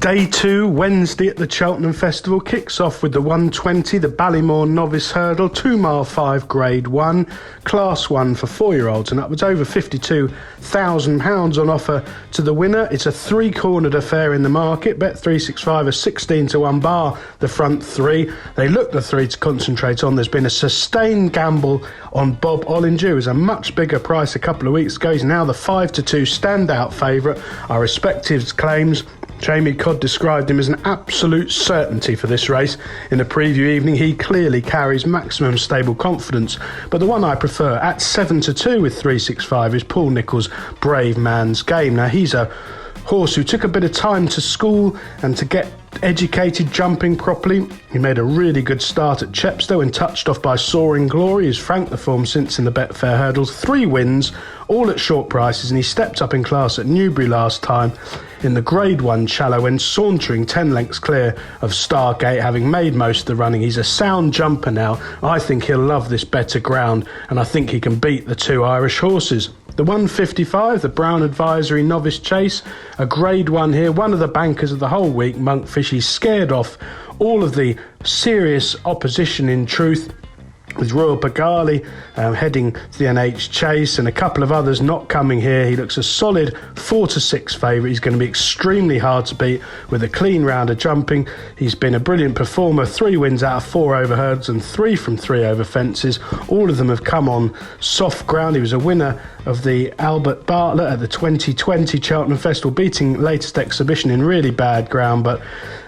Day 2, Wednesday at the Cheltenham Festival, kicks off with the 120, the Ballymore Novice Hurdle, 2 mile 5 grade 1, class 1 for 4-year-olds and upwards, over £52,000 on offer to the winner. It's a 3-cornered affair in the market. Bet365 are 16 to 1 bar the front 3. They look the 3 to concentrate on. There's been a sustained gamble on Bob Olinger, who was a much bigger price a couple of weeks ago. He's now the 5 to 2 standout favourite. I respect his claims. Jamie Codd described him as an absolute certainty for this race. In a preview evening, he clearly carries maximum stable confidence. But the one I prefer at 7 to 2 with 365 is Paul Nicholls' Bravemansgame. Now, he's a horse who took a bit of time to school and to get educated jumping properly. He made a really good start at Chepstow and touched off by Soaring Glory. He's franked the form since in the Betfair hurdles. 3 wins, all at short prices, and he stepped up in class at Newbury last time in the Grade 1 Shallow when sauntering 10 lengths clear of Stargate, having made most of the running. He's a sound jumper now. I think he'll love this better ground, and I think he can beat the 2 Irish horses. The 155, the Brown Advisory Novice Chase, a Grade 1 here, one of the bankers of the whole week, Monkfish. He's scared off all of the serious opposition in truth, with Royal Pagali heading to the NH Chase and a couple of others not coming here. He looks a solid 4 to 6 favourite. He's going to be extremely hard to beat with a clean round of jumping. He's been a brilliant performer, 3 wins out of 4 over hurdles and 3 from 3 over fences. All of them have come on soft ground. He was a winner of the Albert Bartlett at the 2020 Cheltenham Festival, beating latest exhibition in really bad ground, but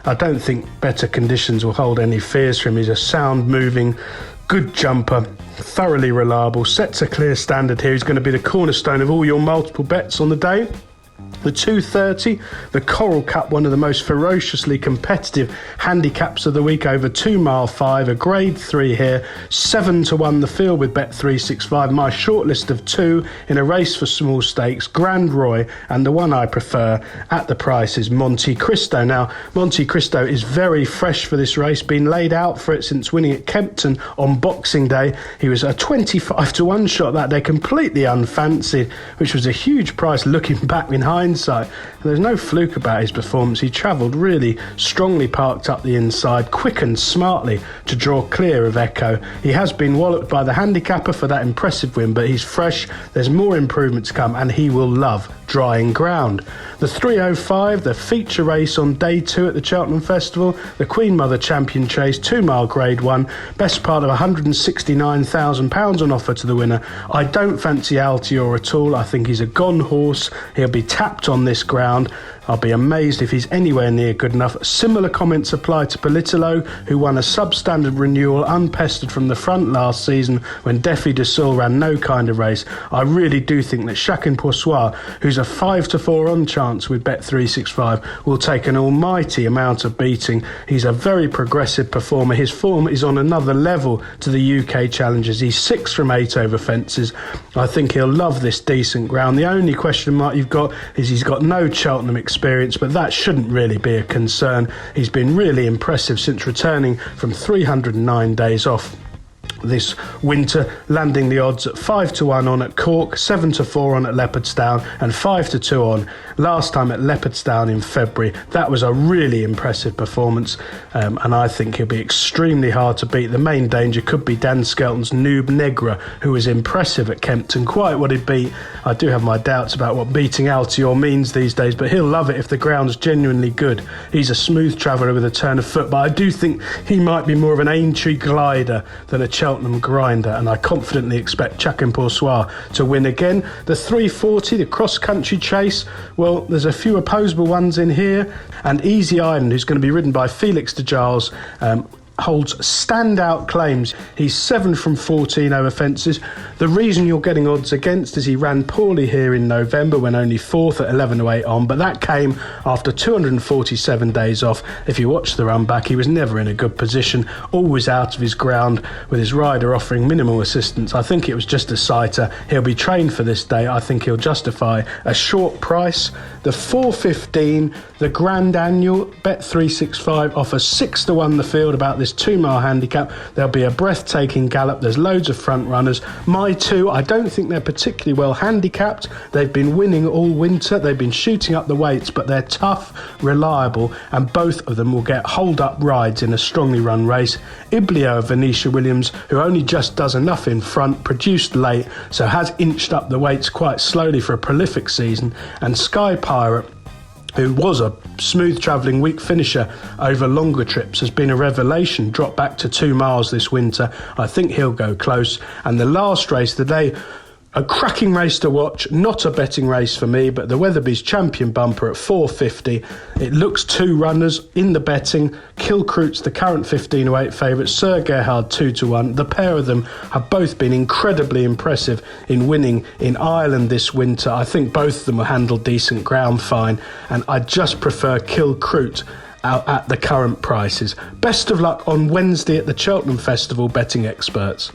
I don't think better conditions will hold any fears for him. He's a sound moving, good jumper, thoroughly reliable, sets a clear standard here. He's going to be the cornerstone of all your multiple bets on the day. The 230, the Coral Cup, one of the most ferociously competitive handicaps of the week, over 2 mile 5, a grade 3 here, 7 to 1 the field with Bet365. My shortlist of 2 in a race for small stakes, Grand Roy, and the one I prefer at the price is Monte Cristo. Now, Monte Cristo is very fresh for this race, been laid out for it since winning at Kempton on Boxing Day. He was a 25 to 1 shot that day, completely unfancied, which was a huge price looking back in hindsight. There's no fluke about his performance. He travelled really strongly, parked up the inside, quick and smartly to draw clear of Echo. He has been walloped by the handicapper for that impressive win, but he's fresh. There's more improvement to come, and he will love drying ground. The 305, the feature race on day 2 at the Cheltenham Festival, the Queen Mother Champion Chase, 2 mile grade 1, best part of £169,000 on offer to the winner. I don't fancy Altior at all. I think he's a gone horse. He'll be tapped on this ground. I'll be amazed if he's anywhere near good enough. Similar comments apply to Politologue, who won a substandard renewal unpestered from the front last season when Defi de Sul ran no kind of race. I really do think that Chacun Pour Soi, who's a 5 to 4 on chance with Bet365, will take an almighty amount of beating. He's a very progressive performer. His form is on another level to the UK challengers. He's 6 from 8 over fences. I think he'll love this decent ground. The only question mark you've got is he's got no Cheltenham experience, but that shouldn't really be a concern. He's been really impressive since returning from 309 days off this winter, landing the odds at 5 to 1 on at Cork, 7 to 4 on at Leopardstown, and 5 to 2 on last time at Leopardstown in February. That was a really impressive performance, and I think he'll be extremely hard to beat. The main danger could be Dan Skelton's Noob Negra, who was impressive at Kempton, quite what he'd beat. I do have my doubts about what beating Altior means these days, but he'll love it if the ground's genuinely good. He's a smooth traveller with a turn of foot, but I do think he might be more of an Aintree glider than a Cheltenham grinder, and I confidently expect Chacun Pour Soi to win again. The 340, the cross-country chase, well, there's a few opposable ones in here, and Easy Island, who's going to be ridden by Felix de Giles, holds standout claims. He's 7 from 14 over fences. The reason you're getting odds against is he ran poorly here in November when only 4th at 11 to 8 on, but that came after 247 days off. If you watch the run back, he was never in a good position, always out of his ground, with his rider offering minimal assistance. I think it was just a sighter. He'll be trained for this day. I think he'll justify a short price. The 415, the Grand Annual, Bet365 offers 6 to 1 the field about this 2 mile handicap. There'll be a breathtaking gallop. There's loads of front runners. My two, I don't think they're particularly well handicapped. They've been winning all winter. They've been shooting up the weights, but they're tough, reliable, and both of them will get hold-up rides in a strongly run race. Iblio of Venetia Williams, who only just does enough in front, produced late, so has inched up the weights quite slowly for a prolific season, and Sky Pirate, who was a smooth travelling week finisher over longer trips, has been a revelation, dropped back to 2 miles this winter. I think he'll go close. And the last race of the day, a cracking race to watch, not a betting race for me, but the Weatherbys Champion Bumper at 4.50. It looks 2 runners in the betting. Kilcruit's the current 15:08 favourite, Sir Gaillard 2-1. The pair of them have both been incredibly impressive in winning in Ireland this winter. I think both of them will handle decent ground fine, and I just prefer Kilcruit out at the current prices. Best of luck on Wednesday at the Cheltenham Festival, betting experts.